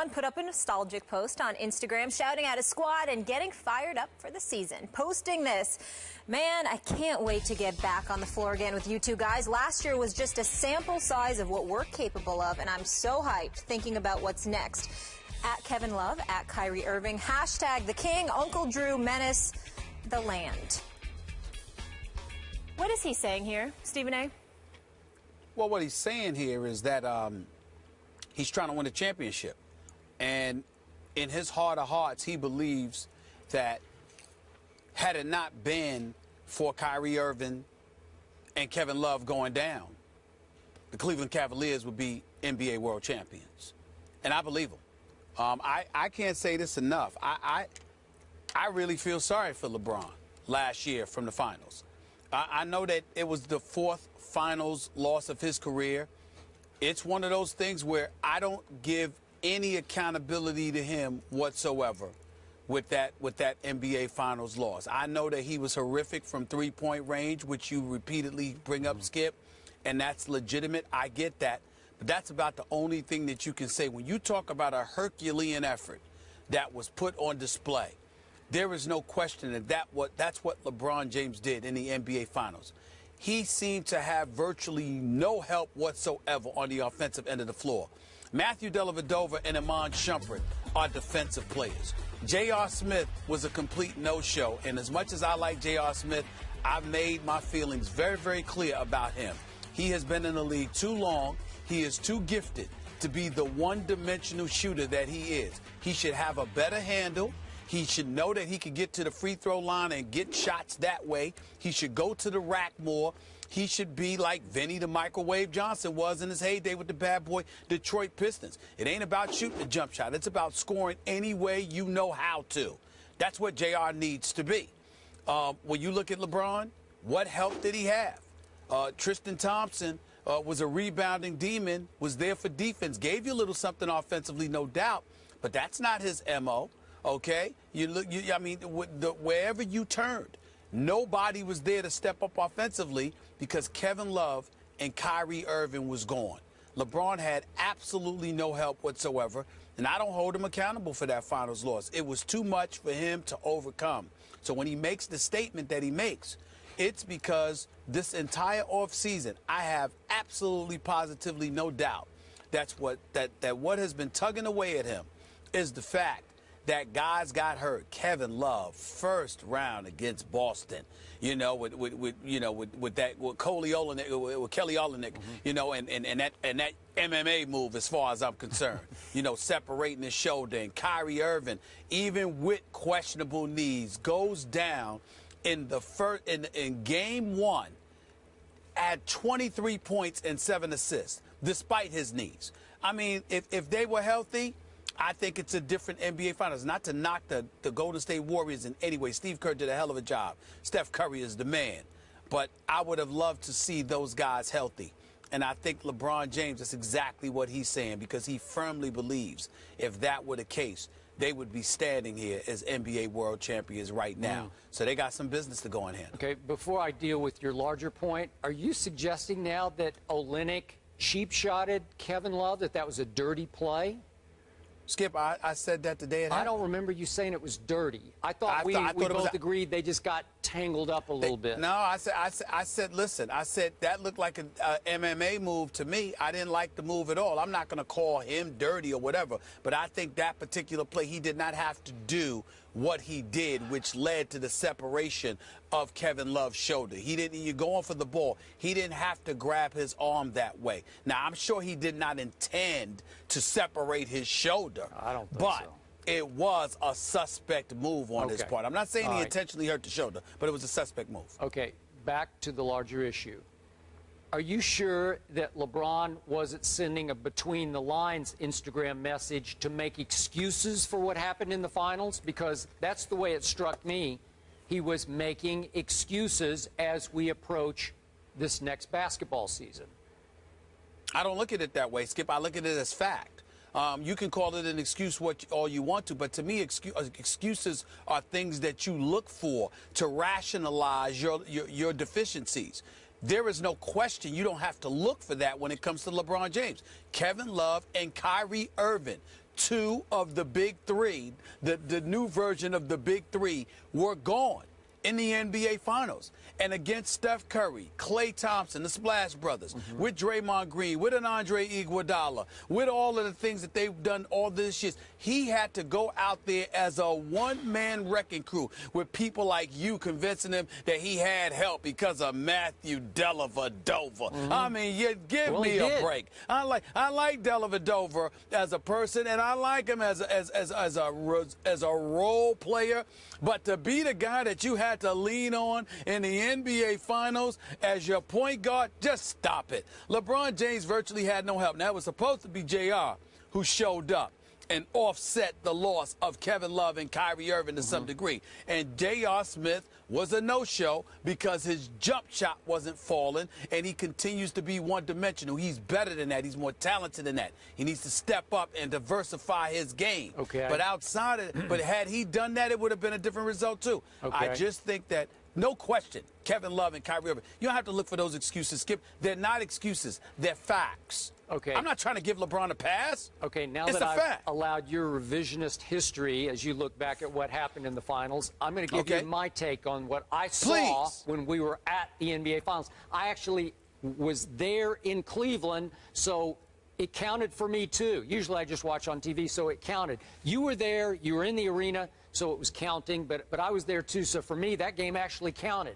LeBron put up a nostalgic post on Instagram shouting at his squad and getting fired up for the season. Posting this, "Man, I can't wait to get back on the floor again with you two guys. Last year was just a sample size of what we're capable of, and I'm so hyped thinking about what's next." At Kevin Love, at Kyrie Irving, hashtag the King, Uncle Drew, menace the land. What is he saying here, Stephen A? Well, what he's saying here is that he's trying to win a championship. And in his heart of hearts, he believes that had it not been for Kyrie Irving and Kevin Love going down, the Cleveland Cavaliers would be NBA world champions. And I believe him. I can't say this enough. I really feel sorry for LeBron last year from the finals. I know that it was the fourth finals loss of his career. It's one of those things where I don't give any accountability to him whatsoever with that NBA finals loss. I know that he was horrific from three-point range, which you repeatedly bring up, Skip, and that's legitimate. I get that. But that's about the only thing that you can say. When you talk about a Herculean effort that was put on display, there is no question that that's what LeBron James did in the NBA Finals. He seemed to have virtually no help whatsoever on the offensive end of the floor. Matthew Dellavedova and Iman Shumpert are defensive players. J.R. Smith was a complete no-show, and as much as I like J.R. Smith, I've made my feelings very, very clear about him. He has been in the league too long. He is too gifted to be the one-dimensional shooter that he is. He should have a better handle. He should know that he could get to the free throw line and get shots that way. He should go to the rack more. He should be like Vinny the Microwave Johnson was in his heyday with the bad boy Detroit Pistons. It ain't about shooting a jump shot. It's about scoring any way you know how to. That's what JR needs to be. When you look at LeBron, what help did he have? Tristan Thompson was a rebounding demon, was there for defense, gave you a little something offensively, no doubt, but that's not his MO. Okay, I mean, wherever you turned, nobody was there to step up offensively because Kevin Love and Kyrie Irving was gone. LeBron had absolutely no help whatsoever, and I don't hold him accountable for that finals loss. It was too much for him to overcome. So when he makes the statement that he makes, it's because this entire offseason, I have absolutely positively no doubt that what has been tugging away at him is the fact that guys got hurt. Kevin Love, first round against Boston, with Kelly Olynyk, and that MMA move as far as I'm concerned, separating his shoulder. And Kyrie Irving, even with questionable knees, goes down in game one at 23 points and 7 assists, despite his knees. I mean, if they were healthy, I think it's a different NBA Finals. Not to knock the Golden State Warriors in any way. Steve Kerr did a hell of a job. Steph Curry is the man. But I would have loved to see those guys healthy. And I think LeBron James, that's exactly what he's saying, because he firmly believes if that were the case, they would be standing here as NBA world champions right now. So they got some business to go in hand. Okay, before I deal with your larger point, are you suggesting now that Olynyk cheap-shotted Kevin Love, that was a dirty play? Skip, I said that today. I don't remember you saying it was dirty. I thought we both agreed they just got tangled up a little bit. No, I said, listen, I said that looked like an MMA move to me. I didn't like the move at all. I'm not going to call him dirty or whatever, but I think that particular play, he did not have to do what he did, which led to the separation of Kevin Love's shoulder. You're going for the ball. He didn't have to grab his arm that way. Now, I'm sure he did not intend to separate his shoulder. I don't think but so. It was a suspect move on his part. I'm not saying he intentionally hurt the shoulder, but it was a suspect move. Okay, back to the larger issue. Are you sure that LeBron wasn't sending a between-the-lines Instagram message to make excuses for what happened in the finals? Because that's the way it struck me. He was making excuses as we approach this next basketball season. I don't look at it that way, Skip. I look at it as fact. You can call it an excuse all you want to, but to me, excuses are things that you look for to rationalize your deficiencies. There is no question you don't have to look for that when it comes to LeBron James. Kevin Love and Kyrie Irving, two of the big three, the new version of the big three, were gone in the NBA Finals. And against Steph Curry, Klay Thompson, the Splash Brothers, with Draymond Green, with an Andre Iguodala, with all of the things that they've done all this year, he had to go out there as a one-man wrecking crew with people like you convincing him that he had help because of Matthew Dellavedova. I mean, you give me a break. I like Dellavedova as a person, and I like him as a role player. But to be the guy that you had to lean on in the NBA Finals as your point guard, just stop it. LeBron James virtually had no help. Now, it was supposed to be JR who showed up and offset the loss of Kevin Love and Kyrie Irving to some degree. And J.R. Smith was a no-show because his jump shot wasn't falling, and he continues to be one-dimensional. He's better than that. He's more talented than that. He needs to step up and diversify his game. Okay. But outside of it, but had he done that, it would have been a different result, too. Okay. I just think that, no question, Kevin Love and Kyrie Irving, you don't have to look for those excuses, Skip. They're not excuses. They're facts. Okay. I'm not trying to give LeBron a pass. Okay, now it's that I've fact. allowed your revisionist history as you look back at what happened in the finals, I'm going to give you my take on what I saw when we were at the NBA Finals. I actually was there in Cleveland, so it counted for me, too. Usually I just watch on TV, so it counted. You were there. You were in the arena, so it was counting, but I was there, too. So for me, that game actually counted.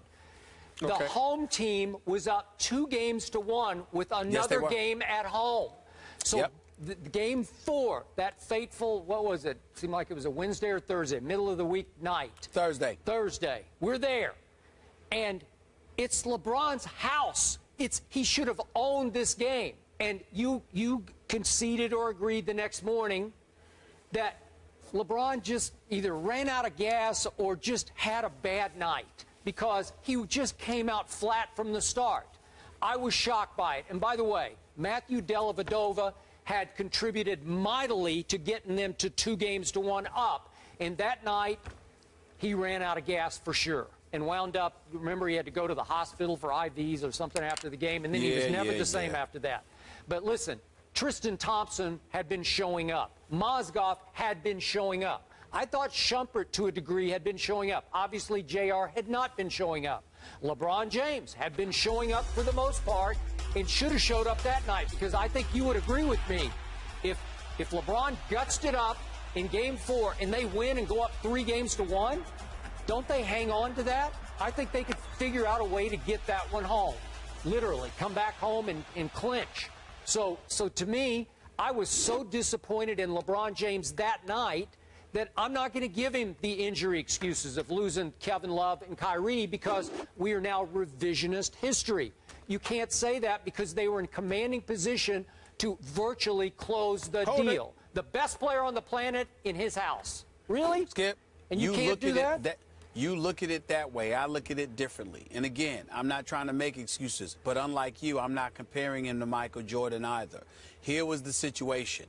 The home team was up 2-1 with another game at home. So the game 4, that fateful, what was it? Seemed like it was a Wednesday or Thursday, middle of the week night. Thursday. We're there. And it's LeBron's house. He should have owned this game. And you conceded or agreed the next morning that LeBron just either ran out of gas or just had a bad night, because he just came out flat from the start. I was shocked by it. And by the way, Matthew Dellavedova had contributed mightily to getting them to 2-1 up. And that night, he ran out of gas for sure and wound up, remember, he had to go to the hospital for IVs or something after the game, and then he was never the same after that. But listen, Tristan Thompson had been showing up. Mozgov had been showing up. I thought Shumpert, to a degree, had been showing up. Obviously, JR had not been showing up. LeBron James had been showing up for the most part and should have showed up that night, because I think you would agree with me. If LeBron gutsed it up in Game 4 and they win and go up 3-1, don't they hang on to that? I think they could figure out a way to get that one home. Literally, come back home and clinch. So to me, I was so disappointed in LeBron James that night that I'm not going to give him the injury excuses of losing Kevin Love and Kyrie, because we are now revisionist history. You can't say that, because they were in commanding position to virtually close the deal. The best player on the planet in his house. Really? Skip, and you can't do that? You look at it that way. I look at it differently. And again, I'm not trying to make excuses, but unlike you, I'm not comparing him to Michael Jordan either. Here was the situation.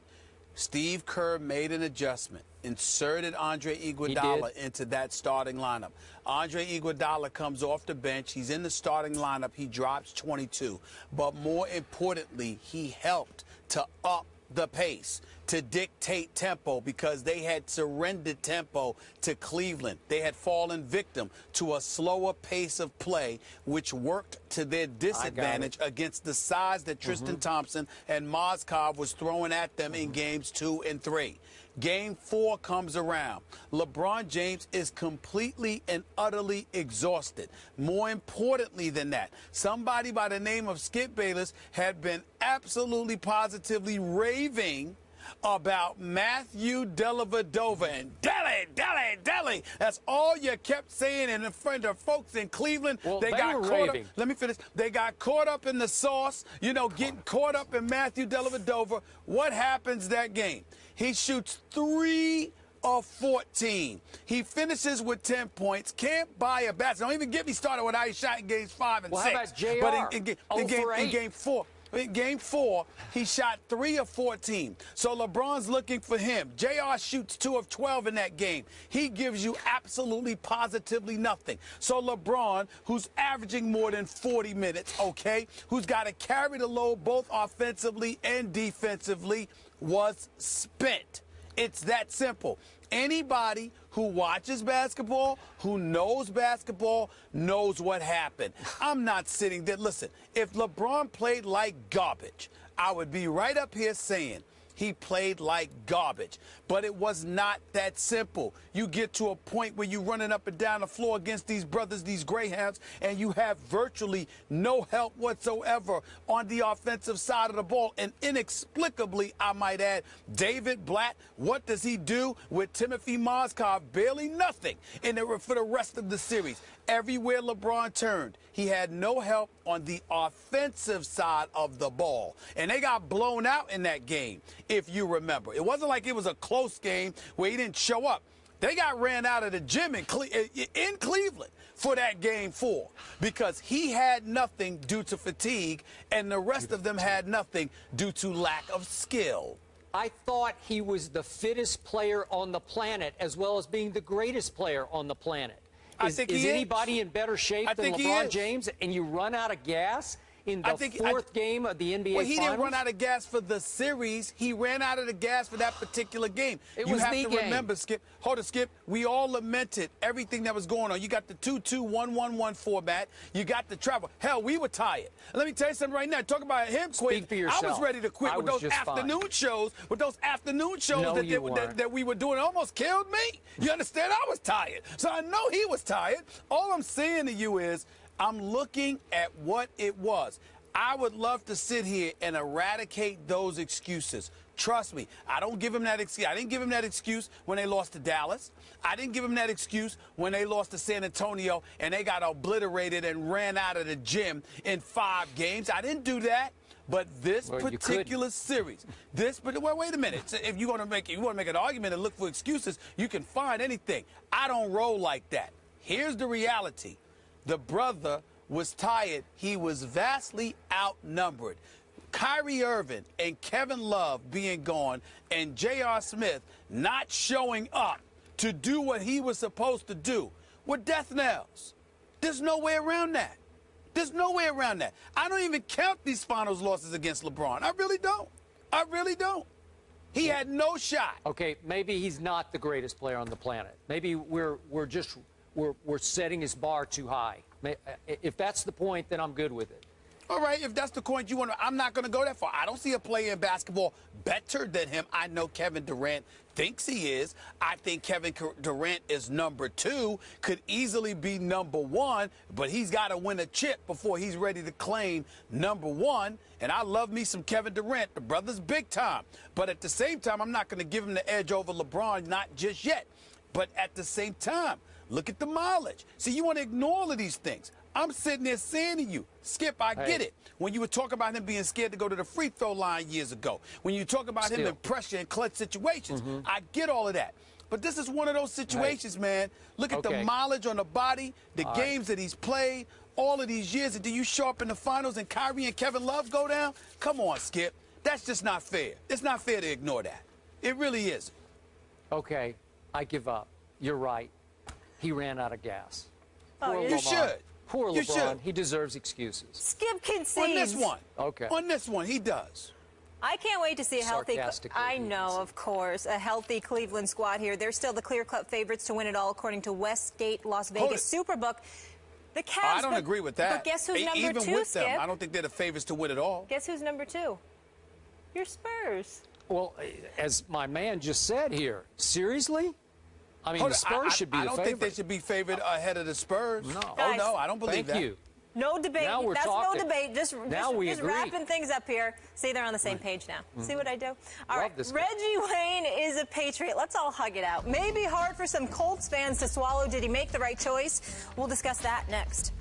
Steve Kerr made an adjustment, inserted Andre Iguodala into that starting lineup. Andre Iguodala comes off the bench. He's in the starting lineup. He drops 22. But more importantly, he helped to up the pace, to dictate tempo, because they had surrendered tempo to Cleveland. They had fallen victim to a slower pace of play, which worked to their disadvantage against the size that Tristan Thompson and Mozgov was throwing at them in games 2 and 3. Game 4 comes around. LeBron James is completely and utterly exhausted. More importantly than that, somebody by the name of Skip Bayless had been absolutely positively raving about Matthew Dellavedova and Delly. That's all you kept saying in front of folks in Cleveland. Well, they got caught up. Let me finish. They got caught up in the sauce, getting caught up in Matthew Dellavedova. What happens that game? He shoots 3 of 14. He finishes with 10 points. Can't buy a basket. Don't even get me started with how he shot in games 5 and 6. How about JR? But in game 4. In Game 4, he shot 3 of 14. So LeBron's looking for him. JR shoots 2 of 12 in that game. He gives you absolutely positively nothing. So LeBron, who's averaging more than 40 minutes, who's got to carry the load both offensively and defensively, was spent. It's that simple. Anybody who watches basketball, who knows basketball, knows what happened. I'm not sitting there. Listen, if LeBron played like garbage, I would be right up here saying he played like garbage. But it was not that simple. You get to a point where you're running up and down the floor against these brothers, these Greyhounds, and you have virtually no help whatsoever on the offensive side of the ball. And inexplicably, I might add, David Blatt, what does he do with Timothy Mozgov? Barely nothing for the rest of the series. Everywhere LeBron turned, he had no help on the offensive side of the ball. And they got blown out in that game, if you remember. It wasn't like it was a close game where he didn't show up. They got ran out of the gym in Cleveland for that game 4 because he had nothing due to fatigue and the rest of them had nothing due to lack of skill. I thought he was the fittest player on the planet as well as being the greatest player on the planet. Is anybody in better shape than LeBron James? And you run out of gas in the fourth game of the NBA Finals? Well, he didn't run out of gas for the series. He ran out of the gas for that particular game. You have to remember, Skip. Hold it, Skip. We all lamented everything that was going on. You got the 2-2-1-1-1 format. You got the travel. Hell, we were tired. Let me tell you something right now. Talk about him quitting. Speak for yourself. I was ready to quit with those afternoon shows. With those afternoon shows that we were doing. It almost killed me. You understand? I was tired. So I know he was tired. All I'm saying to you is, I'm looking at what it was. I would love to sit here and eradicate those excuses. Trust me, I don't give him that excuse. I didn't give him that excuse when they lost to Dallas. I didn't give him that excuse when they lost to San Antonio and they got obliterated and ran out of the gym in 5 games. I didn't do that. But this particular series, well, wait a minute. So if you want to make an argument and look for excuses, you can find anything. I don't roll like that. Here's the reality. The brother was tired. He was vastly outnumbered. Kyrie Irving and Kevin Love being gone and J.R. Smith not showing up to do what he was supposed to do were death knells. There's no way around that. There's no way around that. I don't even count these finals losses against LeBron. I really don't. I really don't. He had no shot. Okay, maybe he's not the greatest player on the planet. Maybe we're setting his bar too high. If that's the point, then I'm good with it. All right, if that's the point you want to, I'm not going to go that far. I don't see a player in basketball better than him. I know Kevin Durant thinks he is. I think Kevin Durant is number 2, could easily be number 1, but he's got to win a chip before he's ready to claim number 1. And I love me some Kevin Durant. The brother's big time. But at the same time, I'm not going to give him the edge over LeBron, not just yet. But at the same time, look at the mileage. See, you want to ignore all of these things. I'm sitting there saying to you, Skip, I get it. When you were talking about him being scared to go to the free throw line years ago, when you talk about him in pressure and clutch situations, I get all of that. But this is one of those situations, man. Look at the mileage on the body, the games that he's played, all of these years. And do you show up in the finals and Kyrie and Kevin Love go down? Come on, Skip. That's just not fair. It's not fair to ignore that. It really isn't. Okay, I give up. You're right. He ran out of gas. You should. Poor LeBron. He deserves excuses. Skip concedes. On this one. Okay. On this one, he does. I can't wait to see a healthy. I know, of course, a healthy Cleveland squad here. They're still the clear-cut favorites to win it all, according to Westgate Las Vegas Superbook. The Cavs. I don't agree with that. But guess who's number 2, Even with Skip? them, I don't think they're the favorites to win it all. Guess who's number 2? Your Spurs. Well, as my man just said here, seriously? I mean, the Spurs should be the favorite. I don't think they should be favored ahead of the Spurs. No. Oh, no, I don't believe that. Thank you. No debate. Now we're talking. No debate. Just wrapping things up here. See, they're on the same page now. See what I do? All right. Reggie Wayne is a Patriot. Let's all hug it out. Maybe hard for some Colts fans to swallow. Did he make the right choice? We'll discuss that next.